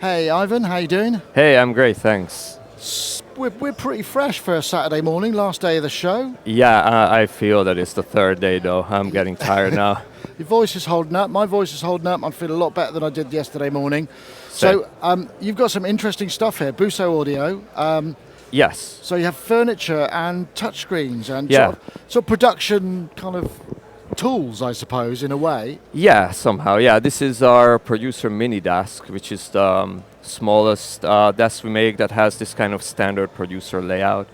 Hey Ivan, how you doing? Hey, I'm great, thanks. We're pretty fresh for a Saturday morning, last day of the show. Yeah, I feel that it's the third day though. I'm getting tired now. Your voice is holding up, my voice is holding up. I feel a lot better than I did yesterday morning. Same. So you've got some interesting stuff here, Buso audio. Yes. So you have furniture and touchscreens and Yeah. sort of production kind of tools, I suppose, in a way. Yeah, somehow. Yeah, this is our producer mini desk, which is the smallest desk we make that has this kind of standard producer layout.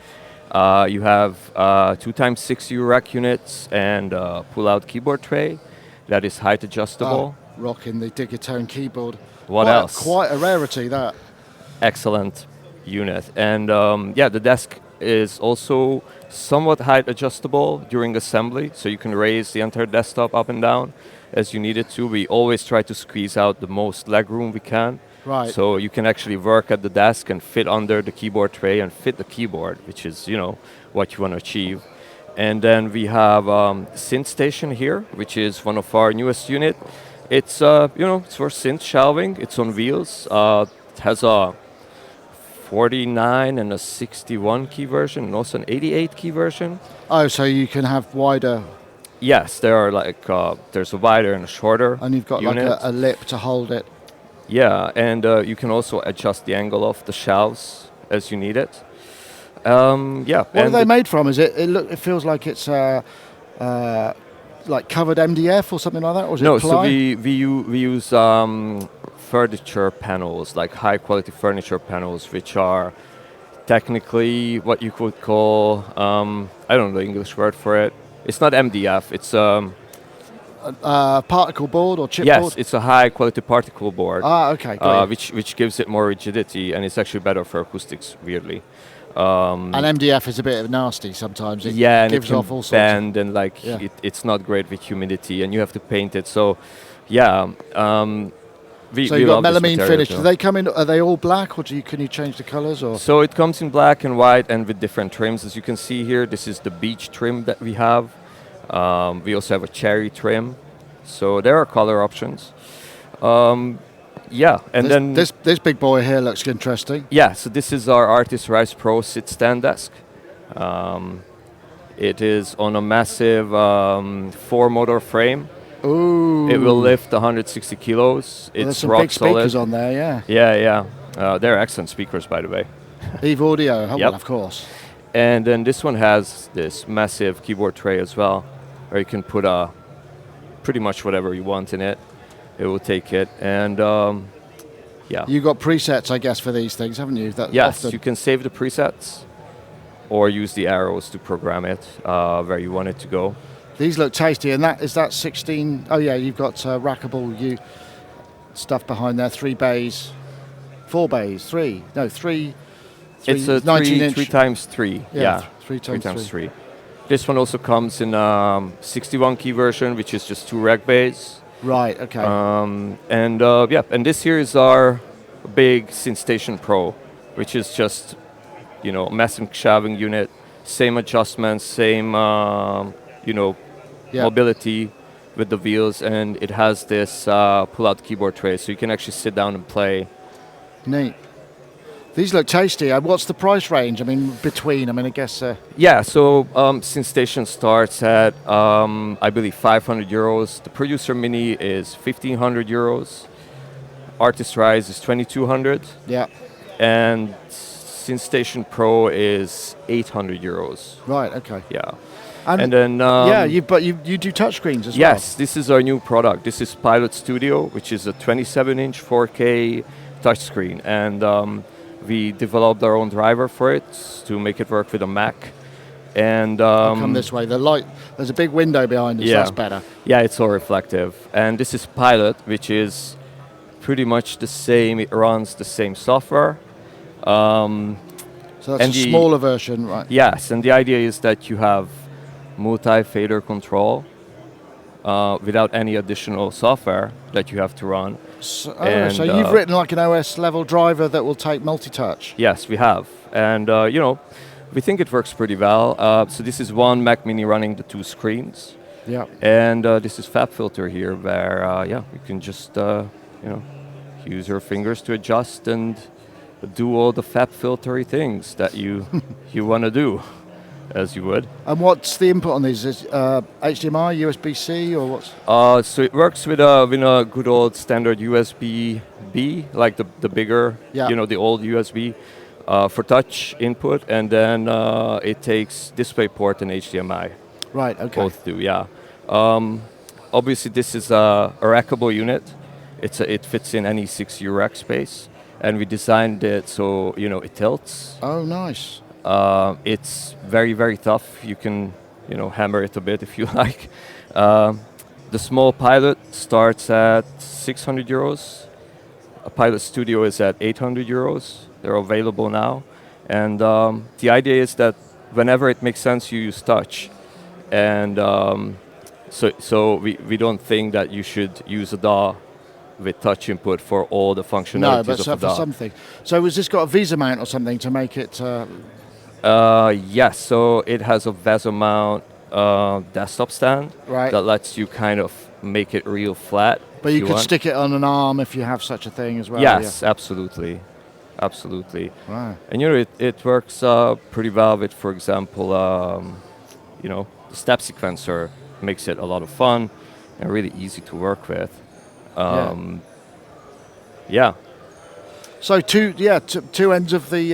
You have 2x6U rack units and pull-out keyboard tray that is height adjustable. Rocking the Digitone keyboard. What else? Quite a rarity, that. Excellent unit. And yeah, the desk is also somewhat height adjustable during assembly, so you can raise the entire desktop up and down as you need it to. We always try to squeeze out the most leg room we can. Right. So you can actually work at the desk and fit under the keyboard tray and fit the keyboard, which is, what you want to achieve. And then we have SynthStation here, which is one of our newest unit. It's, it's for synth shelving. It's on wheels. It has a 49 and a 61 key version, and also an 88 key version. Oh, so you can have wider. Yes, there are there's a wider and a shorter. And you've got unit. like a lip to hold it. Yeah, and you can also adjust the angle of the shelves as you need it. Yeah. What are they made from? Is it? It feels like it's like covered MDF or something like that, or is No, it ply? so we use furniture panels, like high quality furniture panels, which are technically what you could call I don't know the English word for it. It's not MDF. It's particle board or chipboard? yes, it's a high quality particle board. Okay, great. Which gives it more rigidity, and it's actually better for acoustics. Weirdly. And MDF is a bit nasty sometimes. It Yeah, and gives it can off all sorts. bend, and Yeah. it's not great with humidity, and you have to paint it. So, yeah. We, So we you've got love this melamine material finish. too. Do they come in? Are they all black, or can you change the colors? Or So it comes in black and white and with different trims. As you can see here, this is the beach trim that we have. We also have a cherry trim. So there are color options. Yeah, and then this big boy here looks interesting. yeah, so this is our Artist Rise Pro sit stand desk. It is on a massive 4-motor frame. Ooh, It will lift 160 kilos. there's It's some rock big speakers solid. on there. Yeah, Yeah. They're excellent speakers, by the way. Eve Audio. Oh, Yep. well, of course. And then this one has this massive keyboard tray as well, where you can put pretty much whatever you want in it. It will take it. And yeah. You got presets, I guess, for these things, haven't you? That Yes, often- you can save the presets or use the arrows to program it where you want it to go. These look tasty, and is that 16? Oh yeah, you've got rackable stuff behind there. 3 bays, 4 bays, 3. No, 3. It's a 19 3 inch. times 3. Yeah, 3 times 3. 3. This one also comes in 61 key version, which is just 2 rack bays. Right. Okay. And this here is our big SynthStation Pro, which is just, a massive shelving unit, same adjustments, same, Yeah. mobility with the wheels, and it has this pull-out keyboard tray, so you can actually sit down and play. Neat. These look tasty. What's the price range? I mean, I guess. Yeah, so SynthStation starts at, I believe, 500 euros. The Producer Mini is 1,500 euros. Artist Rise is 2,200. Yeah. And SynthStation Pro is 800 euros. Right. Okay. Yeah. And then... you do touchscreens as yes, this is our new product. This is Pilot Studio, which is a 27-inch 4K touchscreen. And we developed our own driver for it to make it work with a Mac. And well. Come this way. The light. There's a big window behind us. Yeah. That's better. Yeah, it's all reflective. And this is Pilot, which is pretty much the same. It runs the same software. So that's and a smaller version, right? Yes, and the idea is that you have multi-fader control without any additional software that you have to run. So And, you've written like an OS level driver that will take multi-touch. Yes, we have. And, we think it works pretty well. So this is one Mac Mini running the 2 screens. Yeah. And this is FabFilter here where, you can just, use your fingers to adjust and do all the fab filtery things that you want to do, as you would. And what's the input on these? Is HDMI, USB-C, or what's? So it works with a good old standard USB-B, like the bigger, Yeah. the old USB for touch input, and then it takes DisplayPort and HDMI. Right. Okay. Both do, yeah. Obviously, this is a rackable unit. It fits in any 6U rack space, and we designed it so it tilts. Oh, nice. It's very, very tough. You can hammer it a bit if you like. The small Pilot starts at 600 euros. A Pilot Studio is at 800 euros. They're available now, and the idea is that whenever it makes sense, you use touch, and so we don't think that you should use a DAW with touch input for all the functionalities No, but of the for DAW. something. So has this got a Visa mount or something to make it? Yes, so it has a VESA mount desktop stand Right. that lets you kind of make it real flat. But if you could want. stick it on an arm if you have such a thing as well. Yes, absolutely. Absolutely. Wow. And it works pretty well with, for example, the step sequencer makes it a lot of fun and really easy to work with. Yeah. So two ends of the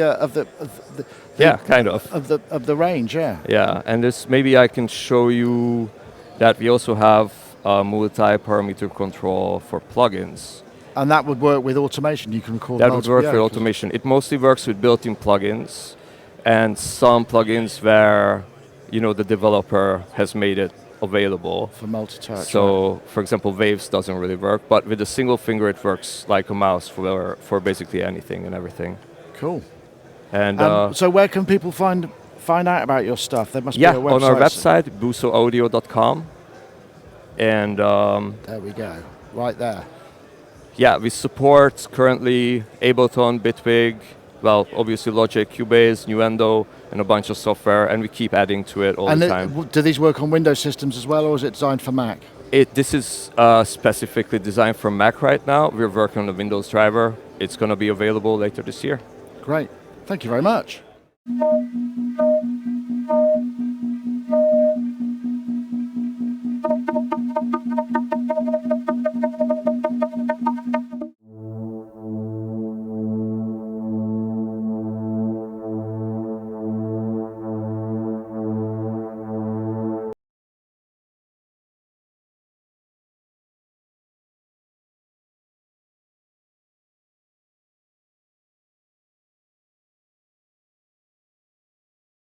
Yeah, kind of. of the range. Yeah. Yeah, and this maybe I can show you that we also have multi-parameter control for plugins. And that would work with automation. You can record. That would work yeah, with automation. It mostly works with built-in plugins and some plugins where the developer has made it available. for multi-touch. So, for example, Waves doesn't really work, but with a single finger it works like a mouse for basically anything and everything. right. Cool. And So where can people find out about your stuff? There must be a website. on our website, busoaudio.com. And There we go. Right there. yeah, we support currently Ableton, Bitwig, well, obviously Logic, Cubase, Nuendo, and a bunch of software, and we keep adding to it all the time. Do these work on Windows systems as well, or is it designed for Mac? This is specifically designed for Mac right now. We're working on the Windows driver. It's going to be available later this year. Great. Thank you very much.